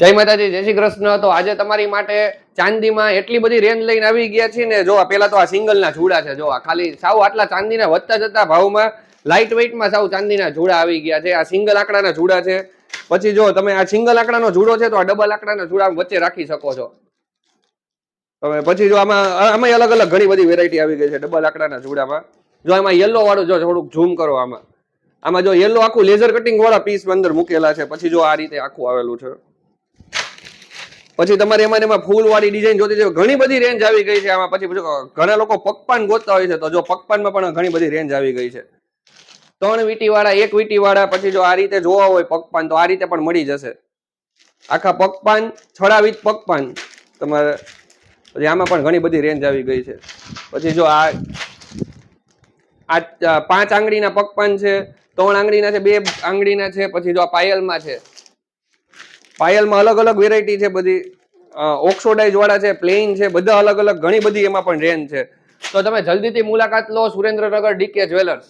જય માતાજી, જય શ્રી કૃષ્ણ। તો આજે તમારી માટે ચાંદીમાં એટલી બધી રેન્જ લઈને આવી ગયા છીએ ને। જો પેલા તો આ સિંગલના જુડા છે। જો આ ખાલી સાવ આટલા ચાંદીના વધતા જતા ભાવમાં લાઇટ વેઇટમાં સાવ ચાંદીના જુડા આવી ગયા છે। આ સિંગલ આંકડાના જુડા છે। પછી જો તમે આ સિંગલ આંકડાનો જુડો છે તો આ ડબલ આંકડાના જુડા વચ્ચે રાખી શકો છો તમે। પછી જો આમાં અલગ અલગ ઘણી બધી વેરાયટી આવી ગઈ છે ડબલ આંકડાના જુડામાં। જો આમાં યલો વાળું જો થોડુંક ઝૂમ કરો, આમાં જો યલો આખું લેઝર કટિંગ વાળા પીસ અંદર મૂકેલા છે। પછી જો આ રીતે આખું આવેલું છે। પછી તમારે એમાં ફૂલ વાળી ડિઝાઇન જોતી હોય, ઘણી બધી રેન્જ આવી ગઈ છે આમાં। પછી ઘણા લોકો પગપાન ગોતતા હોય છે, તો જો પગપાનમાં પણ ઘણી બધી રેન્જ આવી ગઈ છે। 3 વીટી વાળા, 1 વીટી વાળા, પછી જો આ રીતે જોવા હોય પગપાન તો આ રીતે પણ મળી જશે। આખા પગપાન, છડાવીત પગપાન તમારે। પછી આમાં પણ ઘણી બધી રેન્જ આવી ગઈ છે। પછી જો આ 5 આંગળીના પગપાન છે, 3 આંગળીના છે, 2 આંગળીના છે। પછી જો આ પાયલમાં છે, પાયલમાં અલગ અલગ વેરાયટી છે બધી। ઓક્સોડાઇઝ વાળા છે, પ્લેન છે, બધા અલગ અલગ ઘણી બધી એમાં પણ રેન્જ છે। તો તમે જલ્દીથી મુલાકાત લો સુરેન્દ્રનગર ડીકે જ્વેલર્સ।